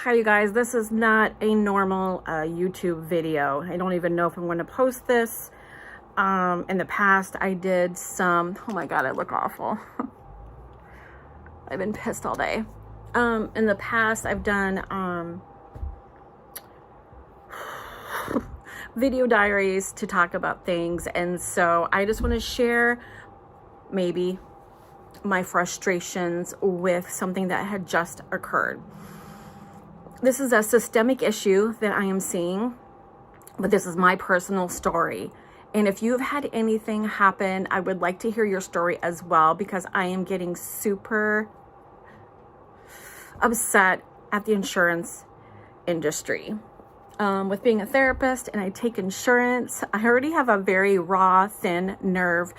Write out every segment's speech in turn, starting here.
Hi you guys, this is not a normal YouTube video. I don't even know if I'm going to post this. In the past I did some, oh my god, I look awful. I've been pissed all day. In the past I've done video diaries to talk about things, and so I just want to share maybe my frustrations with something that had just occurred. This is a systemic issue that I am seeing, but this is my personal story. And if you've had anything happen, I would like to hear your story as well, because I am getting super upset at the insurance industry. With being a therapist and I take insurance, I already have a very raw, thin nerve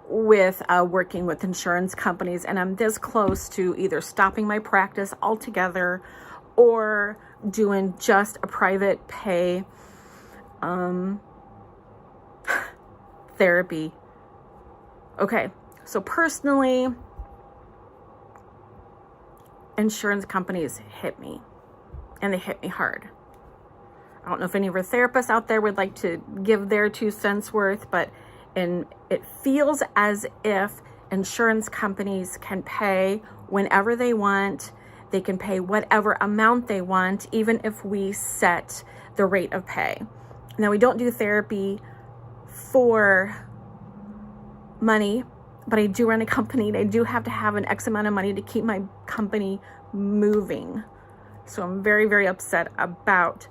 with working with insurance companies, and I'm this close to either stopping my practice altogether or doing just a private pay therapy. Okay, so personally, insurance companies hit me, and they hit me hard. I don't know if any of our therapists out there would like to give their 2 cents worth, but it feels as if insurance companies can pay whenever they want. They can pay whatever amount they want, even if we set the rate of pay. Now, we don't do therapy for money, but I do run a company, and I do have to have an X amount of money to keep my company moving. So I'm very, very upset about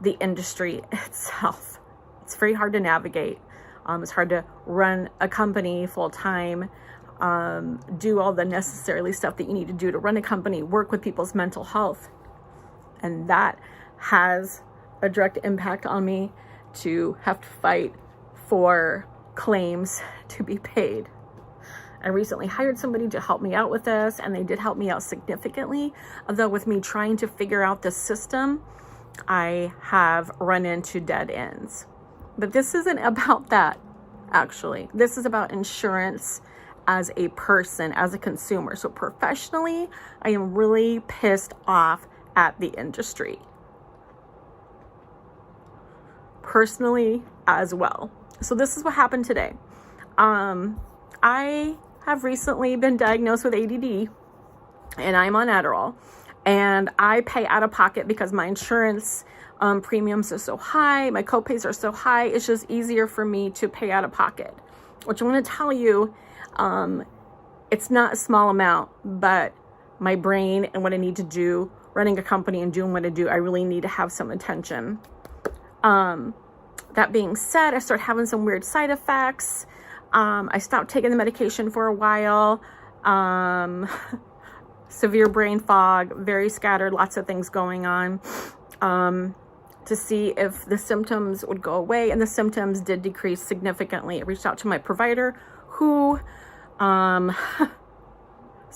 the industry itself. It's very hard to navigate. It's hard to run a company full time, do all the necessarily stuff that you need to do to run a company, work with people's mental health. And that has a direct impact on me to have to fight for claims to be paid. I recently hired somebody to help me out with this, and they did help me out significantly. Although with me trying to figure out the system, I have run into dead ends. But this isn't about that, actually. This is about insurance as a person, as a consumer. So professionally, I am really pissed off at the industry. Personally as well. So this is what happened today. I have recently been diagnosed with ADD, and I'm on Adderall, and I pay out of pocket because my insurance premiums are so high, my copays are so high. It's just easier for me to pay out of pocket, which I'm going to tell you, it's not a small amount, but my brain and what I need to do, running a company and doing what I do, I really need to have some attention. That being said, I started having some weird side effects. I stopped taking the medication for a while. Severe brain fog, very scattered, lots of things going on, to see if the symptoms would go away, and the symptoms did decrease significantly. I reached out to my provider, who has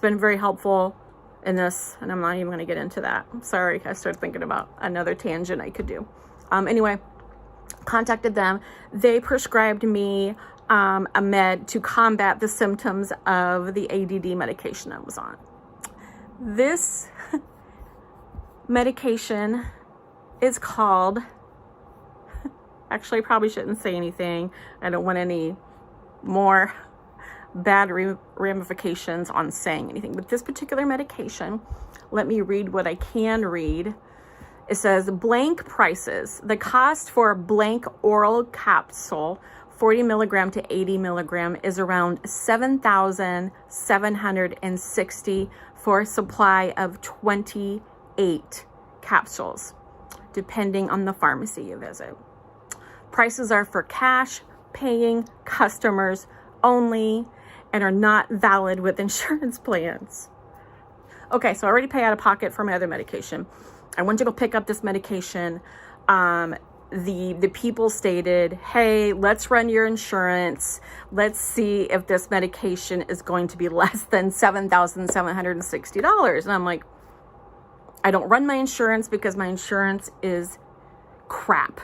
been very helpful in this, and I'm not even going to get into that. I'm sorry, I started thinking about another tangent I could do. Anyway, contacted them. They prescribed me a med to combat the symptoms of the ADD medication I was on. This medication is called, actually I probably shouldn't say anything. I don't want any more bad ramifications on saying anything. But this particular medication, let me read what I can read. It says, blank prices. The cost for a blank oral capsule, 40 milligram to 80 milligram, is around $7,760 for a supply of 28 capsules, depending on the pharmacy you visit. Prices are for cash paying customers only and are not valid with insurance plans. Okay, so I already pay out of pocket for my other medication. I went to go pick up this medication. The people stated, hey, let's run your insurance. Let's see if this medication is going to be less than $7,760. And I'm like, I don't run my insurance because my insurance is crap.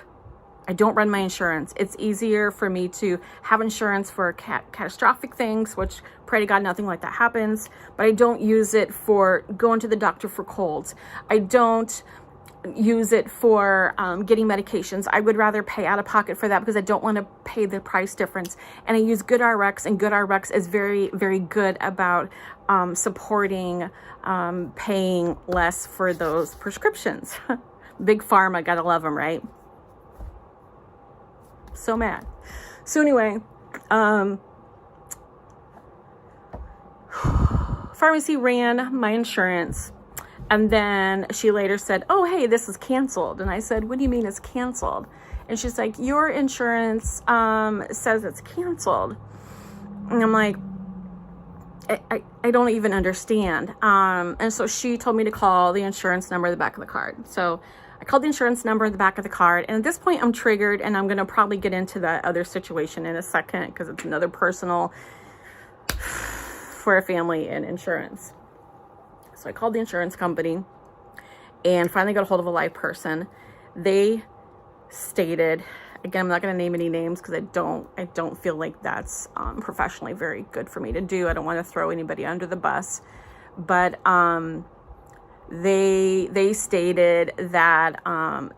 I don't run my insurance. It's easier for me to have insurance for catastrophic things, which pray to God nothing like that happens, but I don't use it for going to the doctor for colds. I don't use it for getting medications. I would rather pay out of pocket for that because I don't want to pay the price difference. And I use GoodRx, and GoodRx is very, very good about supporting paying less for those prescriptions. Big Pharma, gotta love them, right? So mad. So anyway, pharmacy ran my insurance, and then she later said, oh, hey, this is canceled. And I said, what do you mean it's canceled? And she's like, your insurance says it's canceled. And I'm like, I don't even understand. And so she told me to call the insurance number at the back of the card. So I called the insurance number at the back of the card. And at this point, I'm triggered, and I'm going to probably get into that other situation in a second because it's another personal for a family and insurance. So I called the insurance company and finally got a hold of a live person. They stated, again, I'm not going to name any names because I don't feel like that's professionally very good for me to do. I don't want to throw anybody under the bus, but they stated that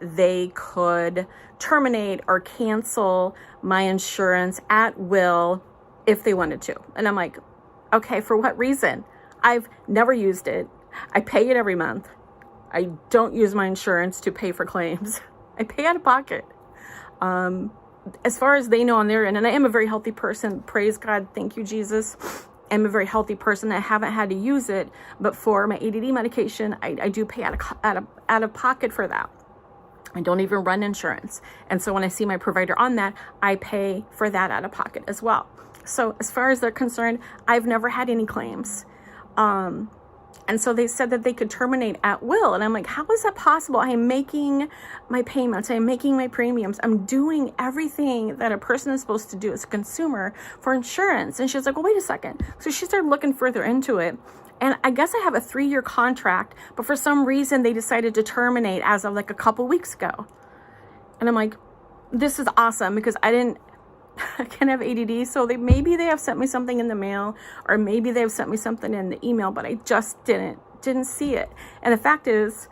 they could terminate or cancel my insurance at will if they wanted to. And I'm like, okay, for what reason? I've never used it. I pay it every month. I don't use my insurance to pay for claims. I pay out of pocket. As far as they know on their end, and I am a very healthy person, praise God, thank you, Jesus. I'm a very healthy person. I haven't had to use it, but for my ADD medication, I do pay out of pocket for that. I don't even run insurance. And so when I see my provider on that, I pay for that out of pocket as well. So as far as they're concerned, I've never had any claims. And so they said that they could terminate at will. And I'm like, how is that possible? I am making my payments. I'm making my premiums. I'm doing everything that a person is supposed to do as a consumer for insurance. And she's like, well, wait a second. So she started looking further into it. And I guess I have a 3-year contract, but for some reason they decided to terminate as of like a couple weeks ago. And I'm like, this is awesome because I can have ADD, so maybe they have sent me something in the mail, or maybe they have sent me something in the email, but I just didn't see it. And the fact is,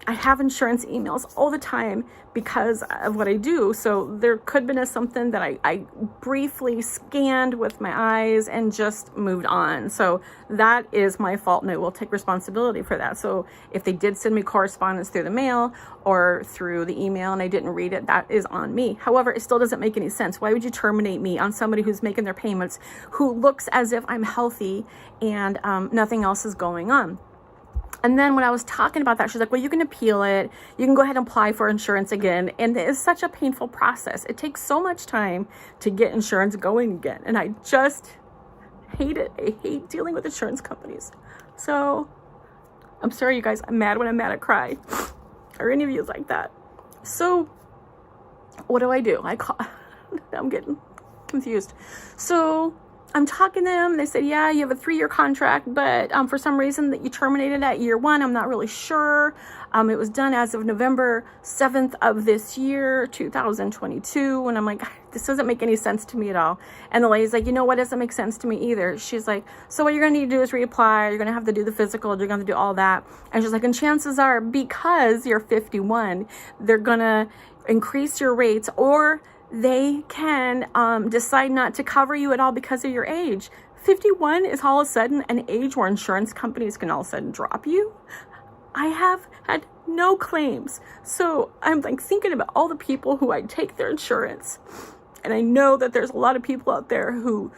I have insurance emails all the time because of what I do. So there could have been something that I briefly scanned with my eyes and just moved on. So that is my fault, and I will take responsibility for that. So if they did send me correspondence through the mail or through the email and I didn't read it, that is on me. However, it still doesn't make any sense. Why would you terminate me on somebody who's making their payments, who looks as if I'm healthy and nothing else is going on? And then when I was talking about that, she's like, well, you can appeal it. You can go ahead and apply for insurance again. And it's such a painful process. It takes so much time to get insurance going again. And I just hate it. I hate dealing with insurance companies. So I'm sorry, you guys. I'm mad when I'm mad, I cry. Or any of you like that. So what do? I'm getting confused. So I'm talking to them. They said, yeah, you have a 3-year contract, but for some reason that you terminated at year 1, I'm not really sure. It was done as of November 7th of this year, 2022. And I'm like, this doesn't make any sense to me at all. And the lady's like, you know what doesn't make sense to me either? She's like, so what you're going to need to do is reapply. You're going to have to do the physical. You're going to do all that. And she's like, and chances are, because you're 51, they're going to increase your rates, or they can decide not to cover you at all because of your age. 51 is all of a sudden an age where insurance companies can all of a sudden drop you. I have had no claims. So I'm like thinking about all the people who I take their insurance. And I know that there's a lot of people out there who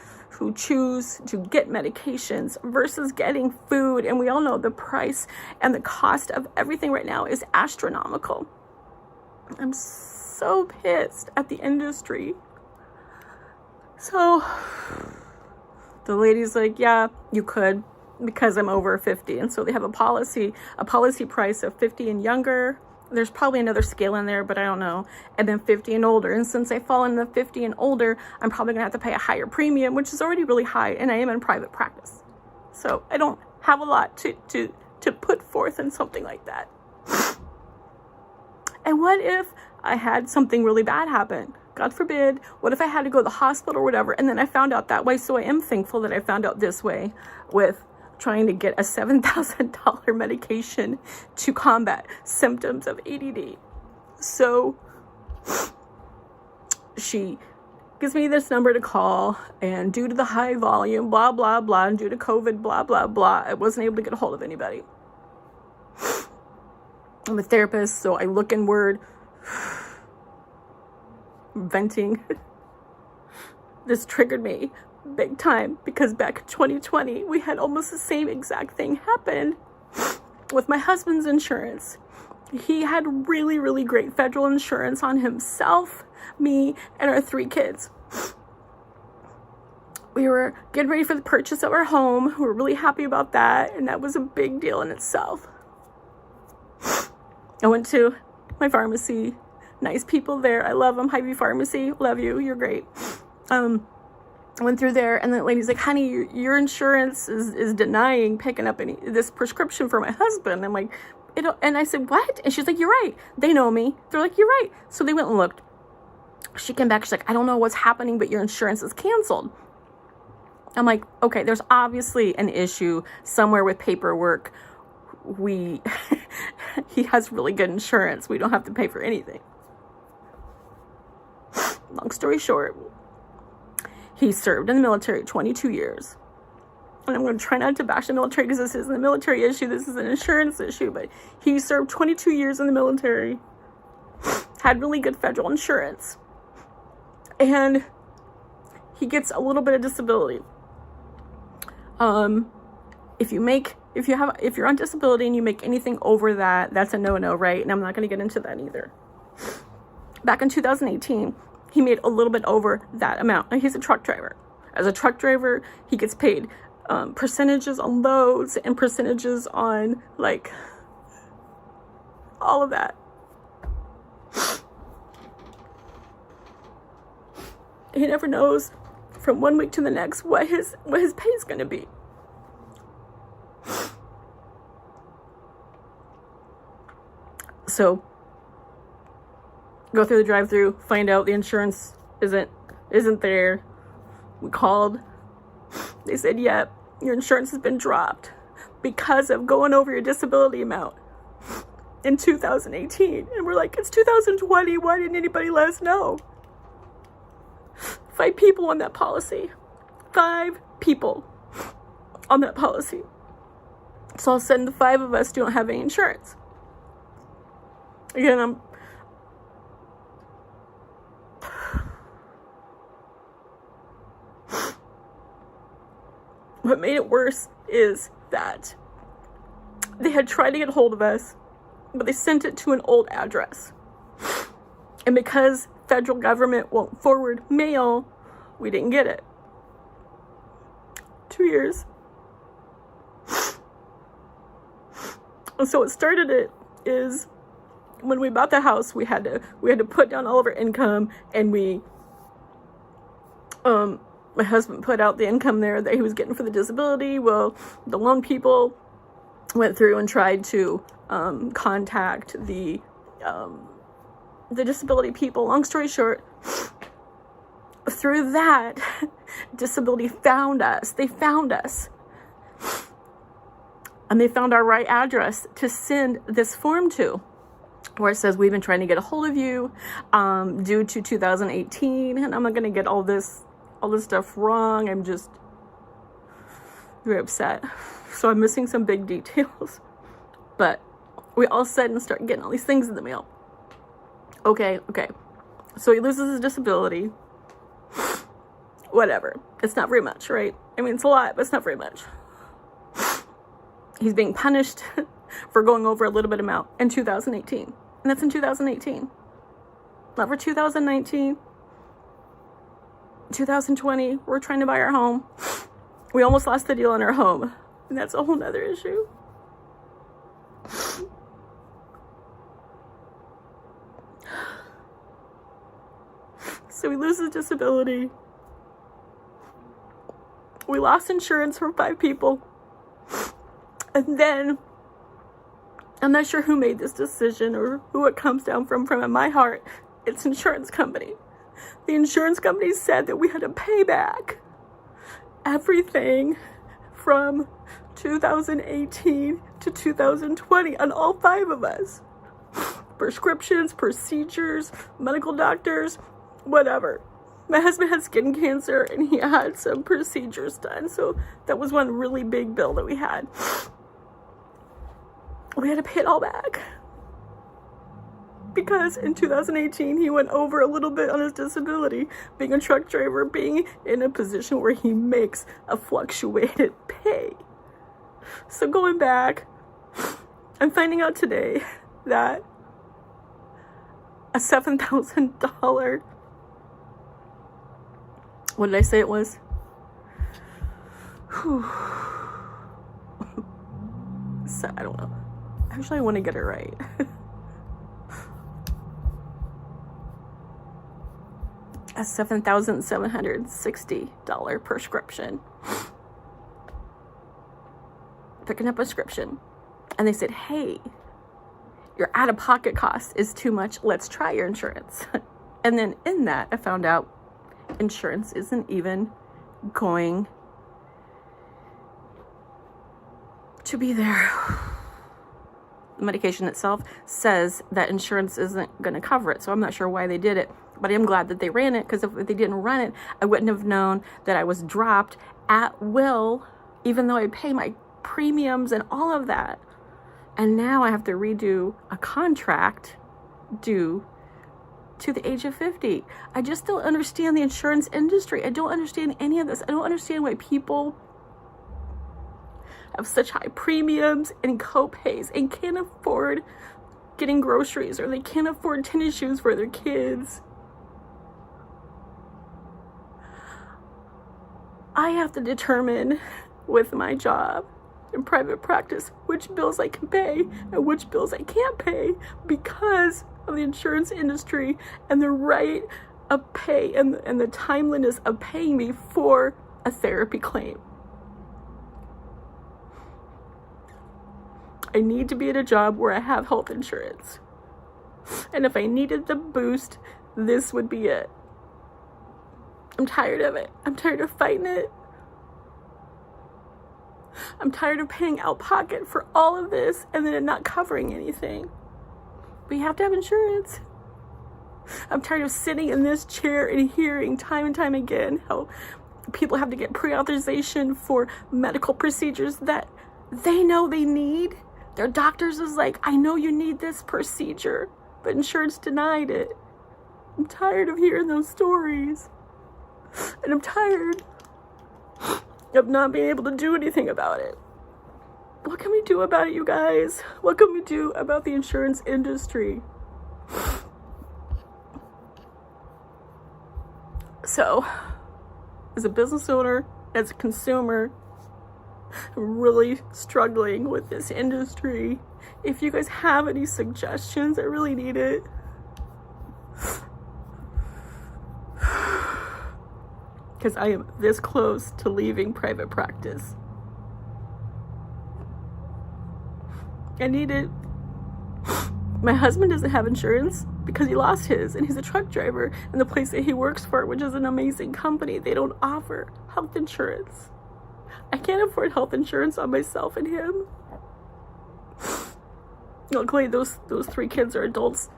choose to get medications versus getting food. And we all know the price and the cost of everything right now is astronomical. I'm so pissed at the industry. So the lady's like, yeah, you could, because I'm over 50. And so they have a policy price of 50 and younger. There's probably another scale in there, but I don't know. And then 50 and older. And since I fall in the 50 and older, I'm probably gonna have to pay a higher premium, which is already really high, and I am in private practice. So I don't have a lot to put forth in something like that. And what if I had something really bad happen? God forbid, what if I had to go to the hospital or whatever? And then I found out that way. So I am thankful that I found out this way with trying to get a $7,000 medication to combat symptoms of ADD. So she gives me this number to call, and due to the high volume, blah, blah, blah, and due to COVID, blah, blah, blah, I wasn't able to get a hold of anybody. I'm a therapist, so I look inward, venting. This triggered me big time because back in 2020, we had almost the same exact thing happen with my husband's insurance. He had really, really great federal insurance on himself, me, and our 3 kids. We were getting ready for the purchase of our home. We were really happy about that, and that was a big deal in itself. I went to my pharmacy. Nice people there. I love them. Hy-Vee Pharmacy. Love you. You're great. I went through there, and the lady's like, honey, your insurance is denying picking up this prescription for my husband. I'm like, and I said, what? And she's like, you're right. They know me. They're like, you're right. So they went and looked. She came back. She's like, I don't know what's happening, but your insurance is canceled. I'm like, okay, there's obviously an issue somewhere with paperwork. He has really good insurance. We don't have to pay for anything. Long story short, he served in the military 22 years. And I'm going to try not to bash the military because this isn't a military issue. This is an insurance issue. But he served 22 years in the military. Had really good federal insurance. And he gets a little bit of disability. If you're on disability and you make anything over that, that's a no-no, right? And I'm not going to get into that either. Back in 2018, he made a little bit over that amount. Now, he's a truck driver. As a truck driver, he gets paid percentages on loads and percentages on, like, all of that. He never knows from one week to the next what his pay is going to be. So, go through the drive-thru, find out the insurance isn't there. We called. They said, yep, your insurance has been dropped because of going over your disability amount in 2018. And we're like, it's 2020. Why didn't anybody let us know? 5 people on that policy. 5 people on that policy. So all of a sudden, the 5 of us don't have any insurance. Again, what made it worse is that they had tried to get a hold of us, but they sent it to an old address. And because federal government won't forward mail, we didn't get it. 2 years. And so what started it is when we bought the house, we had to put down all of our income, and my husband put out the income there that he was getting for the disability. Well, the loan people went through and tried to contact the disability people. Long story short, through that, disability found us. They found us. And they found our right address to send this form to, where it says, we've been trying to get a hold of you due to 2018. And I'm not going to get all this stuff wrong. I'm just very upset. So I'm missing some big details. But we all said and start getting all these things in the mail. Okay. So he loses his disability. Whatever. It's not very much, right? I mean, it's a lot, but it's not very much. He's being punished for going over a little bit amount in 2018. And that's in 2018. Not for 2019. 2020, we're trying to buy our home. We almost lost the deal on our home. And that's a whole nother issue. So we lose his disability. We lost insurance from 5 people. And then I'm not sure who made this decision or who it comes down from. In my heart, it's insurance company. The insurance company said that we had to pay back everything from 2018 to 2020 on all 5 of us. Prescriptions, procedures, medical doctors, whatever. My husband had skin cancer and he had some procedures done. So that was one really big bill that we had. We had to pay it all back. Because in 2018, he went over a little bit on his disability, being a truck driver, being in a position where he makes a fluctuated pay. So going back, I'm finding out today that a $7,000, what did I say it was? So, I don't know. Actually, I want to get it right. A $7,760 prescription. Picking up a prescription. And they said, hey, your out-of-pocket cost is too much. Let's try your insurance. And then in that, I found out insurance isn't even going to be there. The medication itself says that insurance isn't going to cover it. So I'm not sure why they did it. But I am glad that they ran it, because if they didn't run it, I wouldn't have known that I was dropped at will, even though I pay my premiums and all of that. And now I have to redo a contract due to the age of 50. I just don't understand the insurance industry. I don't understand any of this. I don't understand why people have such high premiums and co-pays and can't afford getting groceries, or they can't afford tennis shoes for their kids. I have to determine with my job in private practice which bills I can pay and which bills I can't pay because of the insurance industry and the right of pay and the timeliness of paying me for a therapy claim. I need to be at a job where I have health insurance. And if I needed the boost, this would be it. I'm tired of it. I'm tired of fighting it. I'm tired of paying out pocket for all of this and then it not covering anything. But you have to have insurance. I'm tired of sitting in this chair and hearing time and time again how people have to get pre-authorization for medical procedures that they know they need. Their doctors is like, I know you need this procedure, but insurance denied it. I'm tired of hearing those stories. And I'm tired of not being able to do anything about it. What can we do about it, you guys? What can we do about the insurance industry? So, as a business owner, as a consumer, I'm really struggling with this industry. If you guys have any suggestions, I really need it. Because I am this close to leaving private practice. I need it. My husband doesn't have insurance because he lost his, and he's a truck driver, and the place that he works for, which is an amazing company, they don't offer health insurance. I can't afford health insurance on myself and him. Luckily, those 3 kids are adults,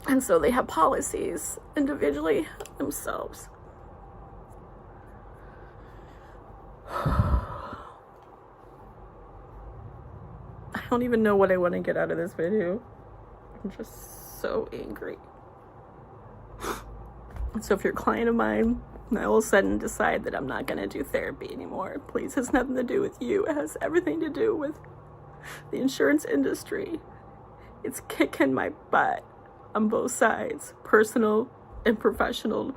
and so they have policies individually themselves. I don't even know what I want to get out of this video. I'm just so angry. So if you're a client of mine, and I all of a sudden decide that I'm not going to do therapy anymore, please, it has nothing to do with you. It has everything to do with the insurance industry. It's kicking my butt on both sides, personal and professional.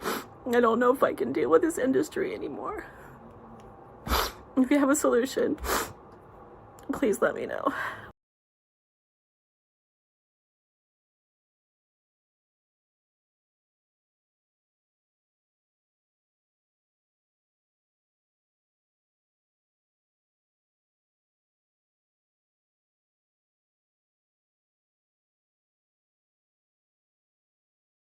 I don't know if I can deal with this industry anymore. If you have a solution, please let me know.